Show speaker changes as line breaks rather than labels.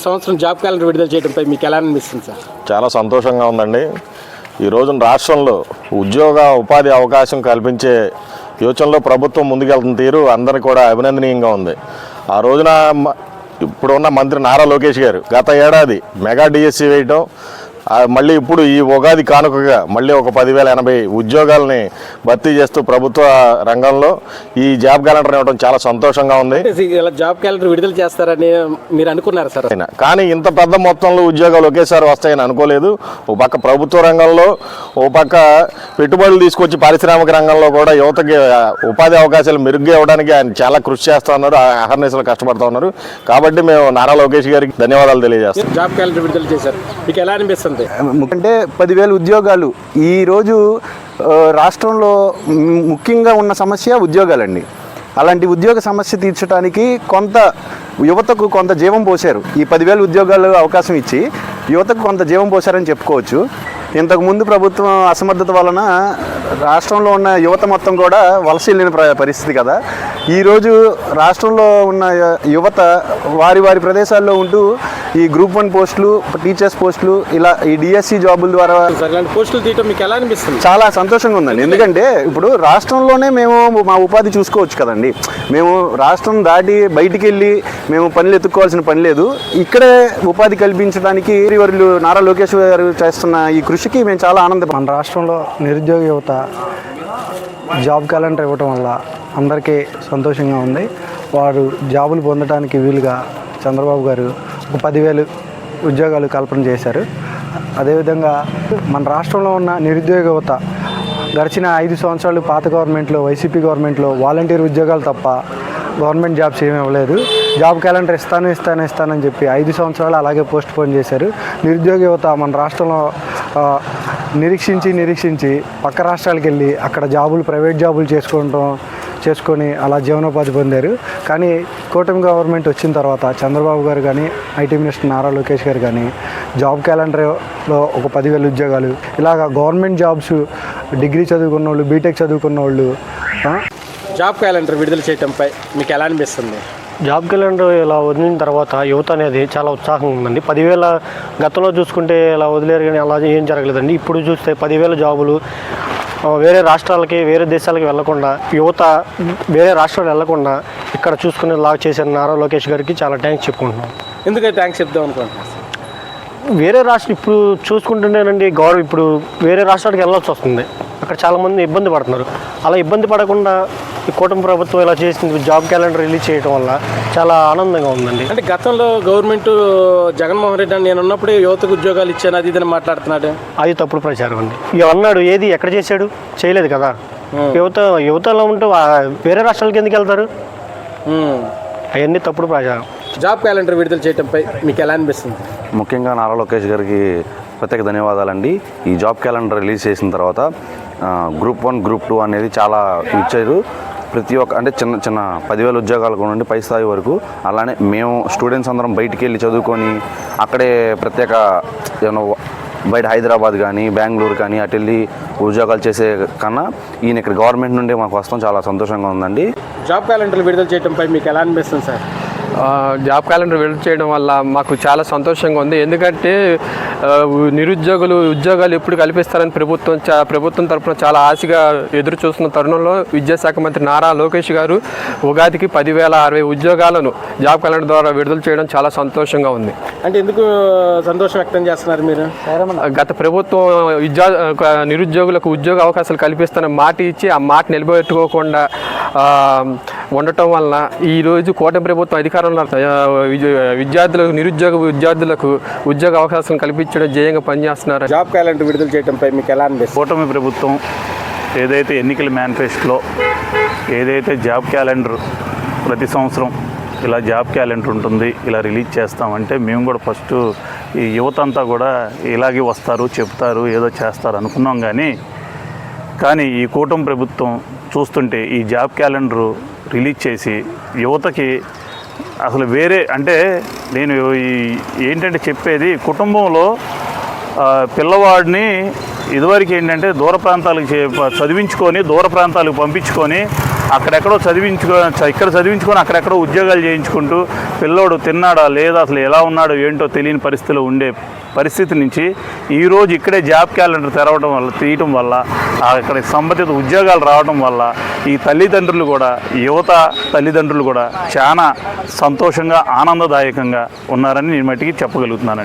సంవత్సరం job calendar విడుదల చేయడంపై మీకు ఎలా అనిపిస్తుంది సార్?
చాలా సంతోషంగా ఉందండి. ఈ రోజున రాష్ట్రంలో ఉపాధి అవకాశం కల్పించే యోచనలో ప్రభుత్వం ముందుకెళ్తున్న తీరు అందరికీ కూడా అభినందనీయంగా ఉంది. ఆ రోజున ఇప్పుడున్న మంత్రి నారా లోకేష్ గారు గత ఏడాది మెగా డిఎస్సి వేయటం, మళ్ళీ ఇప్పుడు ఈ ఉగాది కానుకగా మళ్ళీ ఒక 10,080 ఉద్యోగాలని భర్తీ చేస్తూ ప్రభుత్వ రంగంలో ఈ జాబ్ క్యాలెండర్ ఇవ్వడం చాలా సంతోషంగా ఉంది.
ఇలా జాబ్ క్యాలెండర్ విడుదల చేస్తారని మీరు అనుకున్నారు సార్?
కానీ ఇంత పెద్ద మొత్తంలో ఉద్యోగాలు ఒకేసారి వస్తాయని అనుకోలేదు. ఓ పక్క ప్రభుత్వ రంగంలో, ఓ పక్క పెట్టుబడులు తీసుకొచ్చి పారిశ్రామిక రంగంలో కూడా యువతకి ఉపాధి అవకాశాలు మెరుగ్గా ఇవ్వడానికి ఆయన చాలా కృషి చేస్తూ ఉన్నారు, అహర్నిశలు కష్టపడుతూ ఉన్నారు. కాబట్టి మేము నారా లోకేష్ గారికి ధన్యవాదాలు తెలియజేస్తాం.
జాబ్ క్యాలెండర్ విడుదల చేశారు, మీకు ఎలా అనిపిస్తుంది?
అంటే 10,000 ఉద్యోగాలు ఈరోజు రాష్ట్రంలో ముఖ్యంగా ఉన్న సమస్య ఉద్యోగాలండి. అలాంటి ఉద్యోగ సమస్య తీర్చడానికి యువతకు కొంత జీవం పోశారు. ఈ 10,000 ఉద్యోగాలు అవకాశం ఇచ్చి యువతకు కొంత జీవం పోశారని చెప్పుకోవచ్చు. ఇంతకుముందు ప్రభుత్వం అసమర్థత వలన రాష్ట్రంలో ఉన్న యువత మొత్తం కూడా వలస వెళ్ళిన పరిస్థితి కదా. ఈరోజు రాష్ట్రంలో ఉన్న యువత వారి ప్రదేశాల్లో ఉంటూ ఈ గ్రూప్ 1 పోస్టులు, టీచర్స్ పోస్టులు, ఇలా ఈ డిఎస్సి జాబుల ద్వారా
పోస్టులు తీయటం మీకు ఎలా అనిపిస్తుంది?
చాలా సంతోషంగా ఉందండి. ఎందుకంటే ఇప్పుడు రాష్ట్రంలోనే మేము మా ఉపాధి చూసుకోవచ్చు కదండి. మేము రాష్ట్రం దాటి బయటికి వెళ్ళి మేము పనులు ఎత్తుక్కోవాల్సిన పని లేదు. ఇక్కడే ఉపాధి కల్పించడానికి వారు నారా లోకేష్ గారు చేస్తున్న ఈ కృషికి మేము చాలా ఆనందం.
మన రాష్ట్రంలో నిరుద్యోగ యువత జాబ్ క్యాలెండర్ ఇవ్వటం వల్ల అందరికీ సంతోషంగా ఉంది. వారు జాబులు పొందడానికి వీలుగా చంద్రబాబు గారు ఒక 10,000 ఉద్యోగాలు కల్పన చేశారు. అదేవిధంగా మన రాష్ట్రంలో ఉన్న నిరుద్యోగ యువత గడిచిన 5 సంవత్సరాలు పాత గవర్నమెంట్లో, వైసీపీ గవర్నమెంట్లో వాలంటీర్ ఉద్యోగాలు తప్ప గవర్నమెంట్ జాబ్స్ ఏమీ ఇవ్వలేదు. జాబ్ క్యాలెండర్ ఇస్తానని చెప్పి 5 సంవత్సరాలు అలాగే పోస్ట్ పోన్ చేశారు. నిరుద్యోగ యువత మన రాష్ట్రంలో నిరీక్షించి పక్క రాష్ట్రాలకు వెళ్ళి అక్కడ ప్రైవేట్ జాబులు చేసుకొని అలా జీవనోపాధి పొందారు. కానీ కూటమి గవర్నమెంట్ వచ్చిన తర్వాత చంద్రబాబు గారు కానీ, ఐటీ మినిస్టర్ నారా లోకేష్ గారు కానీ జాబ్ క్యాలెండర్లో ఒక 10,000 ఉద్యోగాలు, ఇలాగా గవర్నమెంట్ జాబ్స్, డిగ్రీ చదువుకున్న వాళ్ళు, బీటెక్ చదువుకున్న వాళ్ళు.
జాబ్ క్యాలెండర్ విడుదల చేయడంపై మీకు ఎలా అనిపిస్తుంది?
జాబ్ క్యాలెండర్ ఇలా వదిలిన తర్వాత యువత అనేది చాలా ఉత్సాహంగా ఉందండి. 10,000 గతంలో చూసుకుంటే ఇలా వదిలేరు, కానీ అలా ఏం జరగలేదండి. ఇప్పుడు చూస్తే 10,000 జాబులు వేరే రాష్ట్రాలకి, వేరే దేశాలకి వెళ్లకుండా, యువత వేరే రాష్ట్రాలు వెళ్లకుండా ఇక్కడ చూసుకునే లాగా చేసిన నారా లోకేష్ గారికి చాలా థ్యాంక్స్ చెప్పుకుంటున్నాం.
ఎందుకంటే థ్యాంక్స్ చెప్దాం అనుకుంటున్నాను.
వేరే రాష్ట్రం ఇప్పుడు చూసుకుంటుంటేనండి, ఇప్పుడు వేరే రాష్ట్రాలకు వెళ్ళాల్సి వస్తుంది. అక్కడ చాలామంది ఇబ్బంది పడుతున్నారు. అలా ఇబ్బంది పడకుండా ఈ కూటమి ప్రభుత్వం ఇలా చేసింది, జాబ్ క్యాలెండర్ రిలీజ్ చేయడం వల్ల చాలా ఆనందంగా ఉందండి.
అంటే గతంలో గవర్నమెంట్ జగన్మోహన్ రెడ్డి అని నేను ఉన్నప్పుడు యువతకు ఉద్యోగాలు ఇచ్చాను అది ఇదని మాట్లాడుతున్నాడు.
అది తప్పుడు ప్రచారం అండి. ఇక అన్నాడు, ఏది ఎక్కడ చేశాడు? చేయలేదు కదా. యువతలో ఉంటూ వేరే రాష్ట్రాలకి ఎందుకు వెళ్తారు? అవన్నీ తప్పుడు ప్రచారం.
జాబ్ క్యాలెండర్ విడుదల చేయడంపై మీకు ఎలా అనిపిస్తుంది?
ముఖ్యంగా నారా లోకేష్ గారికి ప్రత్యేక ధన్యవాదాలండి. ఈ జాబ్ క్యాలెండర్ రిలీజ్ చేసిన తర్వాత గ్రూప్ 1, గ్రూప్ 2 అనేది చాలా ఇచ్చారు. ప్రతి ఒక్క అంటే చిన్న 10,000 ఉద్యోగాలకు నుండి పై స్థాయి వరకు. అలానే మేము స్టూడెంట్స్ అందరం బయటికి వెళ్ళి చదువుకొని అక్కడే ప్రత్యేక బయట హైదరాబాద్ కానీ, బెంగళూరు కానీ అటు వెళ్ళి ఉద్యోగాలు చేసే కన్నా ఈయన ఇక్కడ గవర్నమెంట్ నుండి మాకు వస్తాం చాలా సంతోషంగా ఉందండి.
జాబ్ క్యాలెండర్ విడుదల చేయడంపై మీకు ఎలా అనిపిస్తుంది సార్?
జాబ్ క్యాలెండర్ విడుదల చేయడం వల్ల మాకు చాలా సంతోషంగా ఉంది. ఎందుకంటే ఉద్యోగాలు ఎప్పుడు కల్పిస్తారని ప్రభుత్వం తరఫున చాలా ఆశగా ఎదురు చూస్తున్న తరుణంలో విద్యాశాఖ మంత్రి నారా లోకేష్ గారు ఉగాదికి 10,060 ఉద్యోగాలను జాబ్ క్యాలెండర్ ద్వారా విడుదల చేయడం చాలా సంతోషంగా ఉంది.
అంటే ఎందుకు సంతోషం వ్యక్తం చేస్తున్నారు మీరు?
గత ప్రభుత్వం నిరుద్యోగులకు ఉద్యోగ అవకాశాలు కల్పిస్తానని మాట ఇచ్చి ఆ మాట నిలబెట్టుకోకుండా ఉండటం వలన ఈరోజు కూటమి ప్రభుత్వం అధికారంలో నిరుద్యోగ విద్యార్థులకు ఉద్యోగ అవకాశం కల్పించడం ధ్యేయంగా పనిచేస్తున్నారు.
జాబ్ క్యాలెండర్ విడుదల చేయడంపై మీకు ఎలా అనిపిస్తుంది?
కూటమి ప్రభుత్వం ఏదైతే ఎన్నికల మేనిఫెస్టోలో ఏదైతే జాబ్ క్యాలెండర్ ప్రతి సంవత్సరం ఇలా జాబ్ క్యాలెండర్ ఉంటుంది, ఇలా రిలీజ్ చేస్తామంటే మేము కూడా ఫస్ట్ ఈ యువత అంతా కూడా ఇలాగే వస్తారు, చెప్తారు, ఏదో చేస్తారు అనుకున్నాం. కానీ ఈ కూటమి ప్రభుత్వం చూస్తుంటే ఈ జాబ్ క్యాలెండరు రిలీజ్ చేసి యువతకి అసలు వేరే అంటే నేను ఏంటంటే చెప్పేది, కుటుంబంలో పిల్లవాడిని ఇదివరకు ఏంటంటే దూర ప్రాంతాలకు చదివించుకొని దూర ప్రాంతాలకు పంపించుకొని అక్కడెక్కడో ఇక్కడ చదివించుకొని అక్కడెక్కడో ఉద్యోగాలు చేయించుకుంటూ పిల్లోడు తిన్నాడా లేదా అసలు ఎలా ఉన్నాడో ఏంటో తెలియని పరిస్థితిలో ఉండే పరిస్థితి నుంచి ఈరోజు ఇక్కడే జాబ్ క్యాలెండర్ తీయటం వల్ల అక్కడ సంబంధిత ఉద్యోగాలు రావడం వల్ల ఈ తల్లిదండ్రులు కూడా యువత తల్లిదండ్రులు కూడా చాలా సంతోషంగా ఆనందదాయకంగా ఉన్నారని నేను మట్టికి చెప్పగలుగుతున్నానండి.